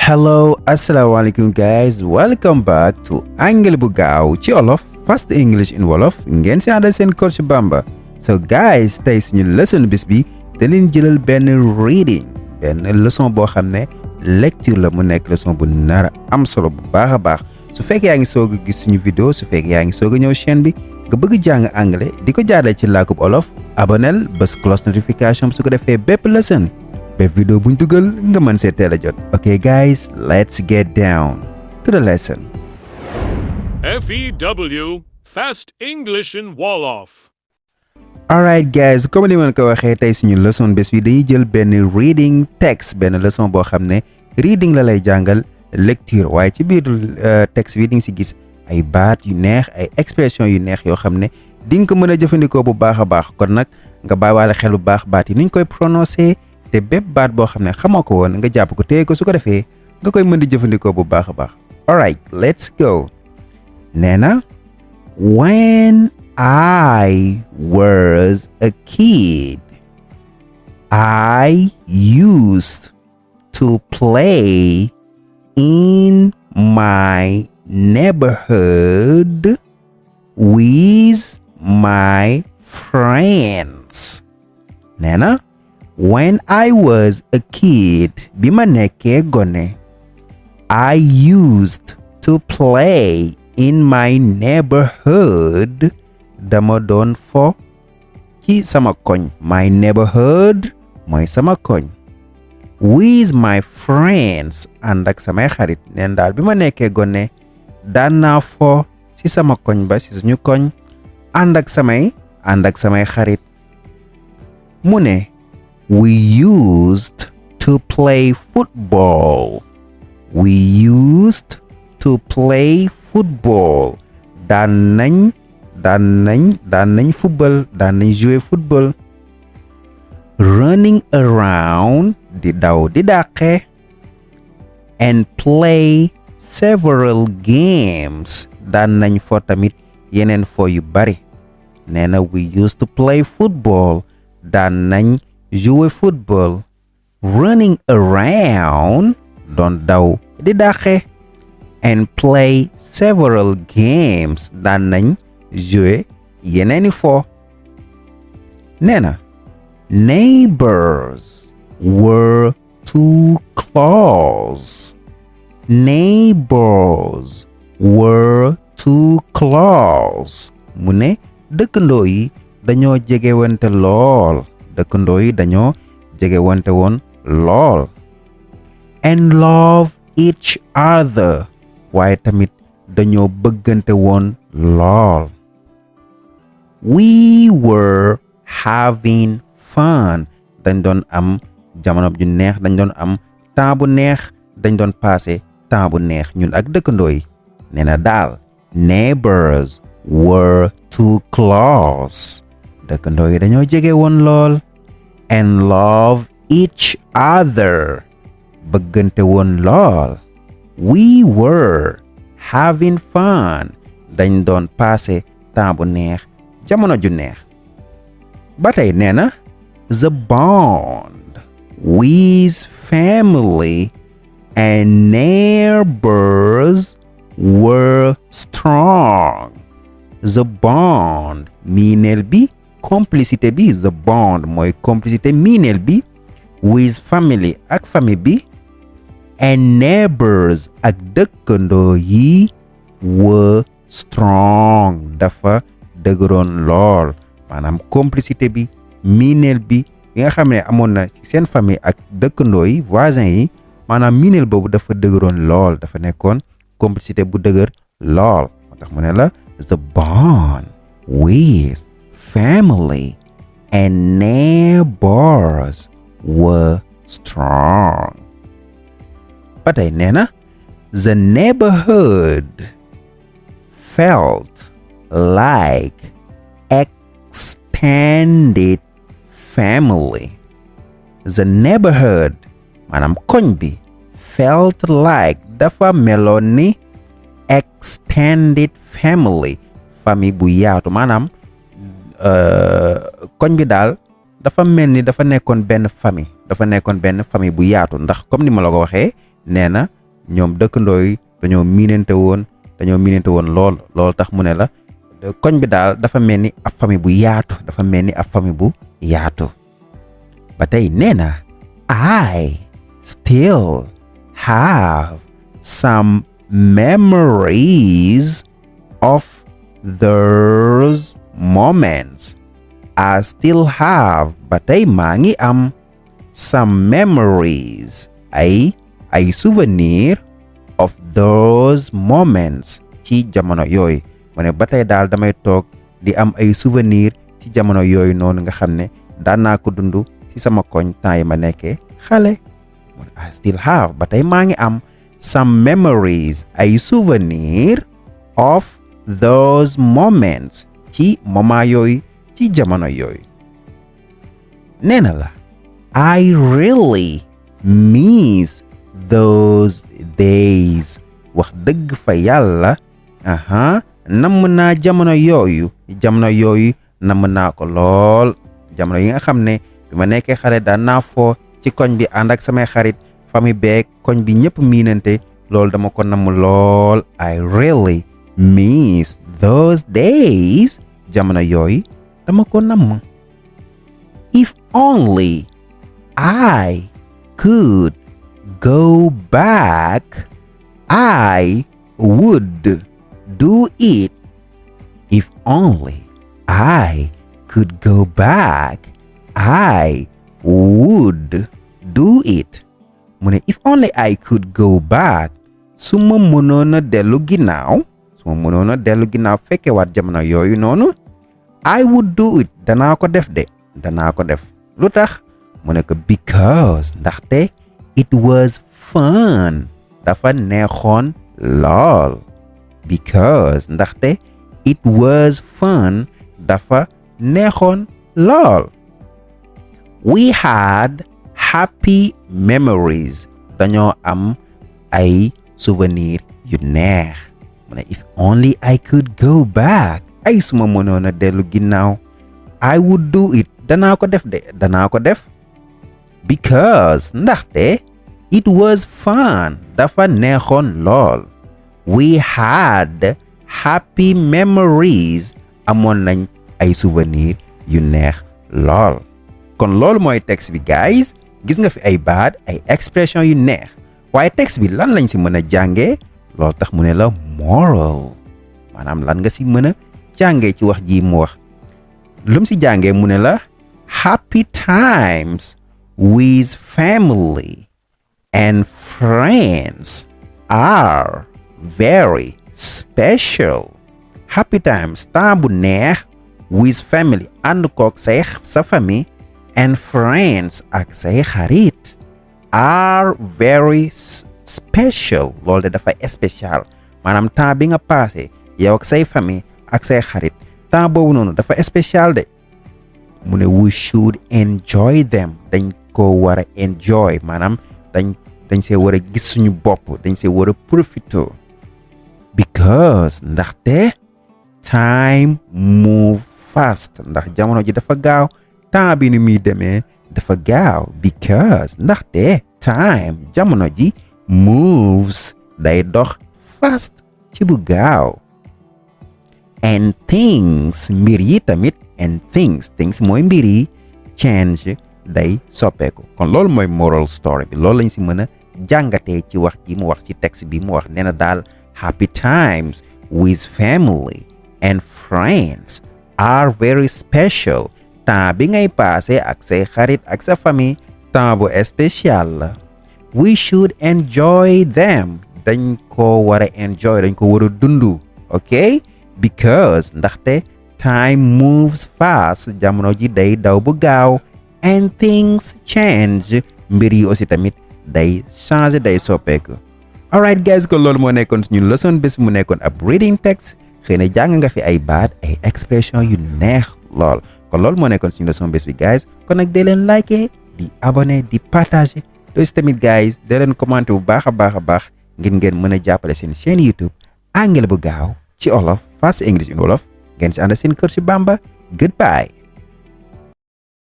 Hello, assalamualaikum guys. Welcome back to Anglais bu gaaw ci Wolof, Fast English in Wolof. Ngeen ci àndal seen coach Bamba. So guys, tey suñu leçon bis bi da leen jëlal benn reading, benn leçon boo xam ne lecture la mu nekk leçon bu nara am solo bu baax a baax. Su fekkee yaa ngi soog a gis suñu vidéo, su fekkee yaa ngi soog a ñëw chaîne bi nga bëgg jàng anglais di ko jaarale ci làkkub Wolof, abonnel bës cloche notification su ko defee bépp leçon bépp vidéo buñ dugal nga mën see teel a jot. Okay guys, let's get down to the lesson. F.E.W. Fast English in Wolof. Alright guys, comme ni ma ko waxee tey suñu leçon bés bi dañuy jël benn reading text, benn leçon boo xam ne reading la lay jàngal lecture, waaye ci biir texte bi di nga si gis ay baat yu neex, ay expression yu neex yoo xam ne di nga ko mën a jëfandikoo bu baax a baax. Kon nag nga bàyyiwaale xel bu baax baat yi nuñ koy prononcer, te bépp baat boo xam ne xamoo ko woon nga jàpp ko téye ko, su ko defee nga koy mën di jëfandikoo bu baax a baax. Alright, let's go. Nee na, when I was a kid, I used to play in my neighborhood with my friends. Nee na, when I was a kid, bi ma nekkee gone, I used to play in my neighborhood. Dama doon fo ci sama koñ. My neighborhood mooy sama koñ. With my friends, ànd ak samay xarit. Neen daal bi ma nekkee gone daan naa fo ci sama koñ ba, ci suñu koñ, ànd ak samay xarit. Mu ne, we used to play football. We used to play football. Daan nañ football, daan nañ jouer football. Running around, di daw di dàqe. And play several games. Daan nañ fo tamit yeneen fo yu bari. Nee na, we used to play football. Daan nañ jouer football. Running around, doon daw di dàqe. And play several games. Daan nañ jouer yeneeni fo. Nee na, neighbors were too close. Neighbors were too close. Mu ne, dëkkandoo yi dañoo jegewante lool. Dëkkandoo yi dañoo jegewante woon lool. And love each other. Waaye tamit dañoo bëggante woon lool. We were having fun. Dañ doon am jamono ju neex, dañ doon am temps bu neex, dañ doon passé temps bu neex ñun ak dëkkandoo yi. Nee na daal, neighbors were too close. Dëkkandoo yi dañoo jege woon lool. And love each other. Bëggante woon lool. We were having fun. Dañ doon passé temps bu neex, jamono ju neex. Ba tey nee na, the bond with family and neighbors were strong. The bond, miineel bi, complicité bi. The bond mooy complicité, miineel bi. With family, ak famille bi. And neighbors, ak dëkkandoo yi. Were strong, dafa dëgëroon lool. Maanaam complicité bi, miineel bi nga xam ne amoon na ci seen famille ak dëkkandoo yi, voisins yi. Maanaam miineel boobu dafa dëgëroon lool, dafa nekkoon complicité bu dëgër lool. Moo tax mu ne la, the bond with family and neighbors were strong. Ba tey nee na, the neighborhood felt like extended family. The neighborhood, maanaam koñ bi, felt like, dafa meloon ni extended family, famille bu yaatu. Maanaam koñ bi daal dafa mel ni dafa nekkoon benn famille bu yaatu, ndax comme ni ma la ko waxee nee na ñoom dëkkandoo yi dañoo miinante woon lool tax mu ne la koñ bi daal dafa mel ni ab famille bu yaatu ba tey nee na I still have some memories of those moments. I still have ba tey maa ngi am some memories ay souvenir of those moments ci jamono yooyu mu ne ba tey daal damay toog di am ay souvenir ci jamono yooyu noonu nga xam ne daan naa ko dund ci sama koñ temps yi ma nekkee xale I still have ba tey maa ngi am some memories ay souvenir of those moments ci moment yooyu ci jamono yooyu nee na la I really miss those days wax dëgg fa yàlla namm naa jamono yooyu namm naa ko lool jamono yi nga xam ne bi ma nekkee xale daan naa foo ci koñ bi ànd ak samay xarit famille beeg koñ bi ñëpp miinante loolu dama ko namm lool I really miss those days jamono yooyu dama ko namm if only I could go back I would do it if only I could go back I would do it mu ne if only I could go back su ma mënoon a dellu ginnaaw fekke waat jamono yooyu noonu I would do it danaa ko def lu tax mu ne ko because ndaxte it was fun dafa neexoon lool because ndaxte it was fun dafa neexoon lool we had happy memories dañoo am ay souvenir yu neex mu ne if only I could go back ay suma mënoon a dellu ginnaaw I would do it danaa ko def because ndaxte it was fun dafa neexoon lool we had happy memories amoon nañ ay souvenir yu neex lool kon loolu mooy texte bi guys gis nga fi ay baat ay expression yu neex waaye texte bi lan lañ si mën a jàngee loolu tax mu ne la moral maanaam lan nga si mën a jàngee ci wax ji mu wax lum si jàngee mu ne la happy times with family and friends are very special happy times temps bu neex with family ànd kook sa famille and friends ak say xarit are very special loolu de dafa spécial maanaam temps bi nga passé yow ak say famille ak say xarit temps boobu noonu dafa spécial de mu ne we should enjoy them dañ ko war a enjoy maanaam dañ see war a gis suñu bopp dañ see war a profito because ndaxte time move fast ndax jamono ji dafa gaaw temps bi ni muy demee dafa gaaw because ndaxte time jamono ji moves day dox fast ci bu gaaw and things mbir yi tamit and things mooy mbir yi change day soppeeku kon loolu mooy moral story bi loolu lañ si mën a jàngatee ci wax ji mu wax ci texte bi mu wax nee na daal happy times with family and friends are very special temps bi ngay passé ak say xarit ak sa famille temps bu spécial la we should enjoy them dañ ko war a enjoy dañ ko war a dundu ok because ndaxte time moves fast jamono ji day daw bu gaaw and things change mbir yi aussi tamit day changer day soppeeku alright guys kon loolu moo nekkoon suñu leçon bés mu nekkoon ab reading text xëy na jàng nga fi ay baat ay expression yu neex lool kon loolu moo nekkoon suñu leçon bés bi guys kon nag dee leen liker di abonné di partager te aussi tamit guys dee leen commenter bu baax a baax ngeen mën a jàppale seen chaîne YouTube anglais bu gaaw ci olof Fast English in Wolof ngeen si ànd seen kër si Bamba goodbye